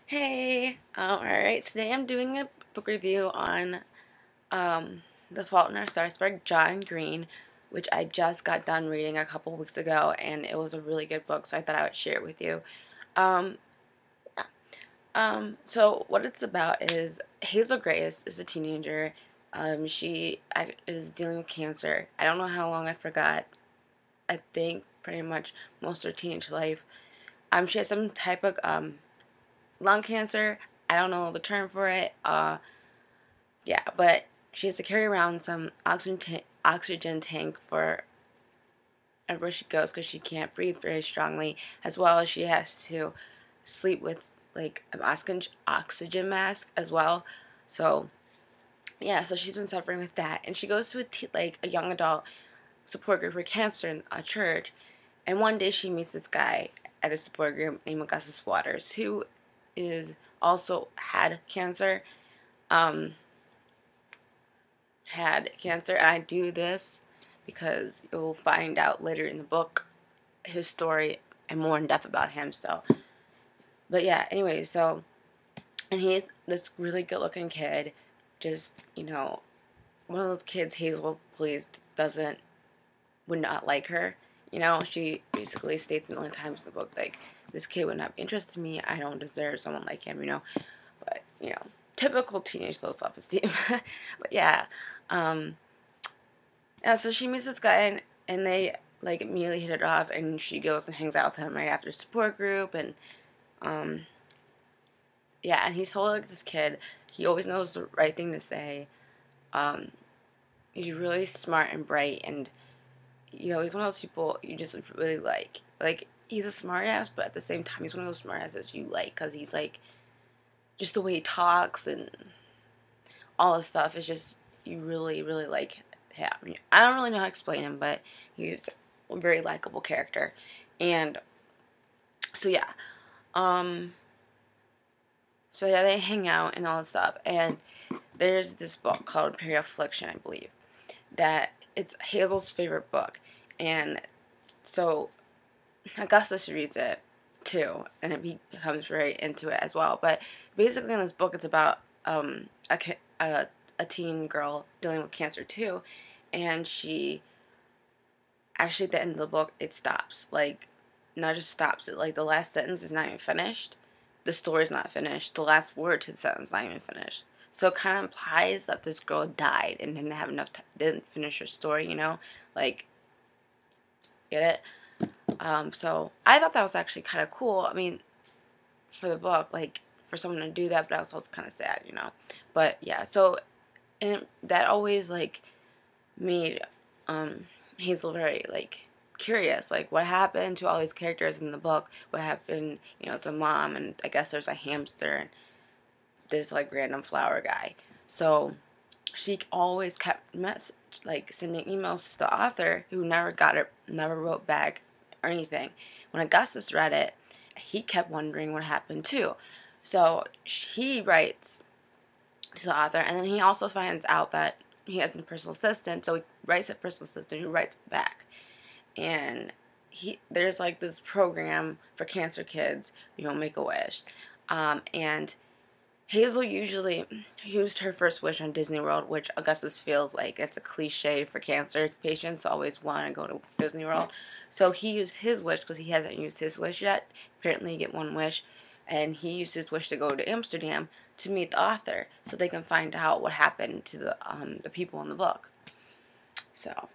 Hey, alright, today I'm doing a book review on The Fault in Our Stars by John Green, which I just got done reading a couple weeks ago, and it was a really good book, so I thought I would share it with you. Um, so what it's about is Hazel Grace is a teenager. She is dealing with cancer. I don't know how long, I forgot. I think pretty much most of her teenage life. She has some type of lung cancer. I don't know the term for it. Yeah, but she has to carry around some oxygen tank for everywhere she goes because she can't breathe very strongly, as well as she has to sleep with like an oxygen mask as well. So yeah, so she's been suffering with that, and she goes to a young adult support group for cancer in a church, and one day she meets this guy at a support group named Augustus Waters, who is also um, had cancer, and I do this because you'll find out later in the book his story and more in depth about him. So, but yeah, anyway, and he's this really good looking kid, just, one of those kids Hazel please would not like her. She basically states a million times in the book, like, this kid would not be interested in me. I don't deserve someone like him. But, typical teenage low self-esteem. But yeah, um, yeah, so she meets this guy, and they, like, immediately hit it off, and she goes and hangs out with him right after support group, and, um, yeah, and he's told, like, this kid, he always knows the right thing to say. Um, he's really smart and bright, and, he's one of those people you just really like. Like, he's a smart ass, but at the same time, he's one of those smart asses you like, because he's, like, just the way he talks and all this stuff is just, you really, really like him. I don't really know how to explain him, but he's a very likable character. And so yeah, um, they hang out and all this stuff. And there's this book called Period Affliction, I believe, that it's Hazel's favorite book. And so Augustus reads it too, and he becomes very into it as well. But basically, in this book, it's about a teen girl dealing with cancer too, and she actually at the end of the book it stops. Like, not just stops it. Like, the last sentence is not even finished. The story's not finished. The last word to the sentence is not even finished. So it kind of implies that this girl died and didn't have enough. Didn't finish her story. Like, get it? So I thought that was actually kind of cool. I mean, for the book, like, for someone to do that, but I was also kind of sad. But yeah, so, and that always, like, made Hazel very, like, curious, like, what happened to all these characters in the book? What happened, to the mom, and I guess there's a hamster and this, like, random flower guy. So she always kept sending emails to the author, who never wrote back or anything. When Augustus read it, he kept wondering what happened too. So he writes to the author, and then he also finds out that he has a personal assistant, so he writes a personal assistant who writes back. And there's, like, this program for cancer kids, Make-A-Wish. And Hazel usually used her first wish on Disney World, which Augustus feels like it's a cliche for cancer patients to always want to go to Disney World. So he used his wish because he hasn't used his wish yet. Apparently you get one wish. And he used his wish to go to Amsterdam to meet the author so they can find out what happened to the people in the book. So,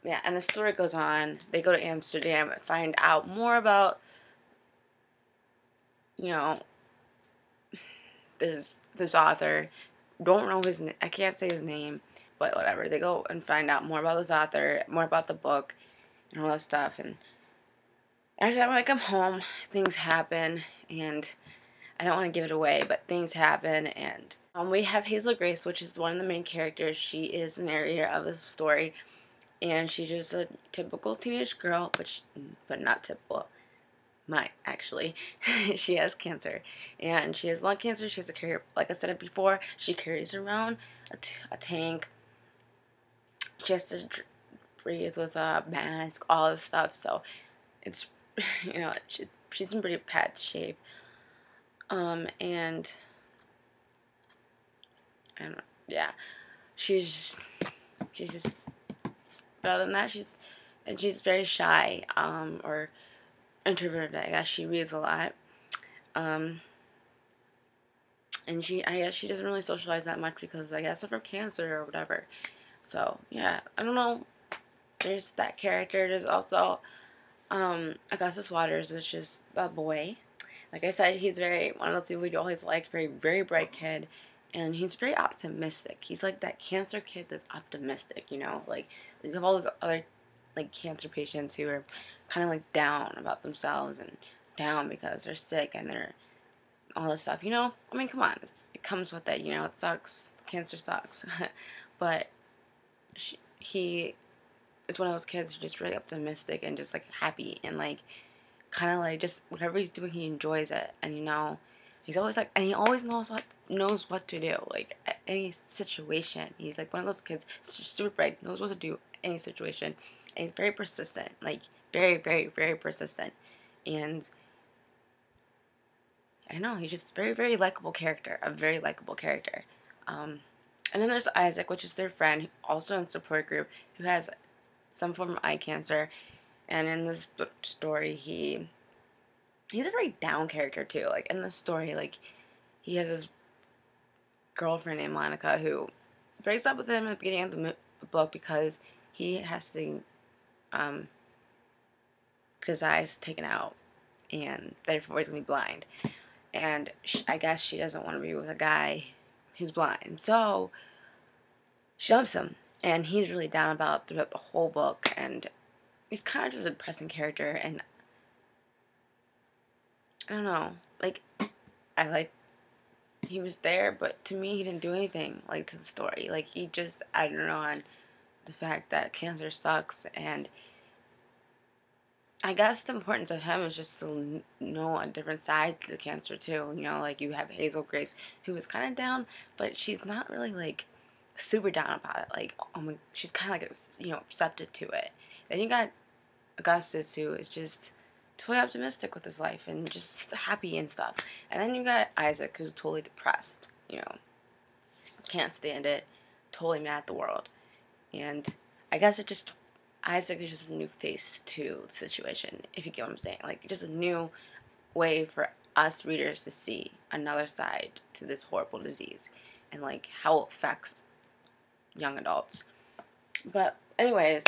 yeah, and the story goes on. They go to Amsterdam and find out more about, this author. Don't know his name. I can't say his name, but whatever. They go and find out more about this author, more about the book, and all that stuff. And every time I come home, things happen, and I don't want to give it away, but things happen. And we have Hazel Grace, which is one of the main characters. She is the narrator of the story, and she's just a typical teenage girl, but not typical. Actually. She has cancer, and she has lung cancer. She has to carry, like I said before, she carries around a tank. She has to breathe with a mask, all this stuff. So it's, she's in pretty bad shape. And yeah, she's just, but other than that, she's very shy, or introverted. I guess she reads a lot, um, and I guess she doesn't really socialize that much because I guess of her cancer or whatever. So yeah, I don't know. There's that character. There's also Augustus Waters, which is a boy. Like I said, he's very one of those people you always liked, very, very bright kid, and he's very optimistic. He's like that cancer kid that's optimistic, you know? Like you have all those other like cancer patients who are kind of like down about themselves and down because they're sick and they're all this stuff, you know? I mean, come on, it comes with it, you know? It sucks. Cancer sucks. But he is one of those kids who's just really optimistic and just like happy and like kind of like just whatever he's doing, he enjoys it. And you know, he's always like, and he always knows what to do. Like at any situation, he's like one of those kids, just super bright, knows what to do in any situation, and he's very persistent, like very, very, very persistent. And I know he's just very, very likable character, a very likable character. And then there's Isaac, which is their friend, also in support group, who has some form of eye cancer. And in this book story, he's a very down character too. Like in the story, like he has his girlfriend named Monica who breaks up with him at the beginning of the book because he has to his eyes taken out and therefore he's gonna be blind. And I guess she doesn't want to be with a guy who's blind, so she dumps him. And he's really down about throughout the whole book, and he's kind of just a depressing character. And I don't know, like I like he was there, but to me he didn't do anything like to the story. Like he just added on the fact that cancer sucks, and I guess the importance of him is just to know a different side to the cancer too. You know, like you have Hazel Grace, who is kind of down, but she's not really like super down about it. Like, oh my, she's kind of like, you know, receptive to it. Then you got Augustus, who is just totally optimistic with his life and just happy and stuff. And then you got Isaac, who's totally depressed. You know, can't stand it, totally mad at the world. And I guess it just Isaac is just a new face to the situation, if you get what I'm saying. Like, just a new way for us readers to see another side to this horrible disease and, like, how it affects young adults. But, anyways,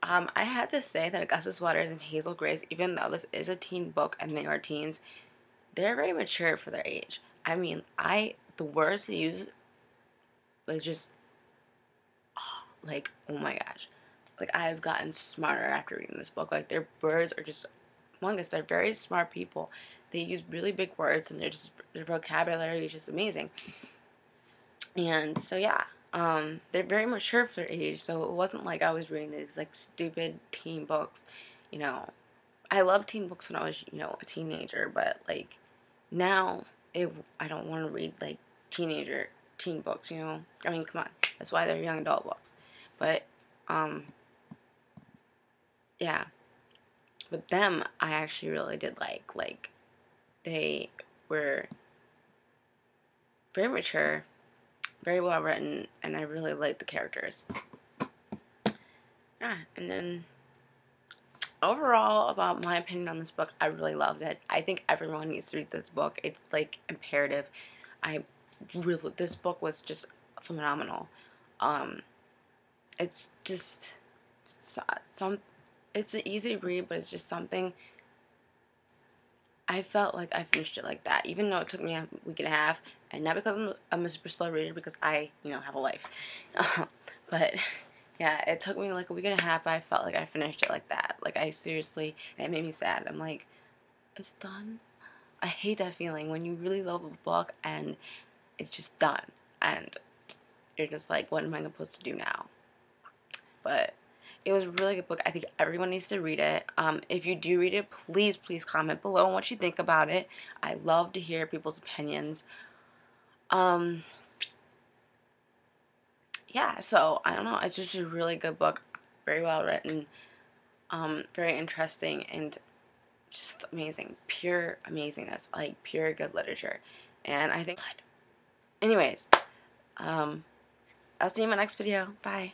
I had to say that Augustus Waters and Hazel Grace, even though this is a teen book and they are teens, they're very mature for their age. I mean, the words they use, like, just, like, oh my gosh. Like, I've gotten smarter after reading this book. Like, their words are just humongous. They're very smart people. They use really big words, and their vocabulary is just amazing. And so, yeah, they're very mature for their age. So it wasn't like I was reading these like stupid teen books. You know, I loved teen books when I was, you know, a teenager, but like now, I don't want to read like teen books. You know, I mean, come on, that's why they're young adult books. But yeah, but them I actually really did like. Like, they were very mature, very well written, and I really liked the characters. Yeah, and then overall, about my opinion on this book, I really loved it. I think everyone needs to read this book. It's like imperative. This book was just phenomenal. It's just it's an easy read, but it's just something. I felt like I finished it like that, even though it took me a week and a half, and not because I'm a super slow reader, because I, you know, have a life. But yeah, it took me like a week and a half, but I felt like I finished it like that. Like, I seriously, and it made me sad. I'm like, it's done? I hate that feeling when you really love a book and it's just done, and you're just like, what am I supposed to do now? But it was a really good book. I think everyone needs to read it. If you do read it, please, please comment below on what you think about it. I love to hear people's opinions. Yeah, so, I don't know. It's just a really good book. Very well written. Very interesting. And just amazing. Pure amazingness. Like, pure good literature. And I think... Anyways, I'll see you in my next video. Bye.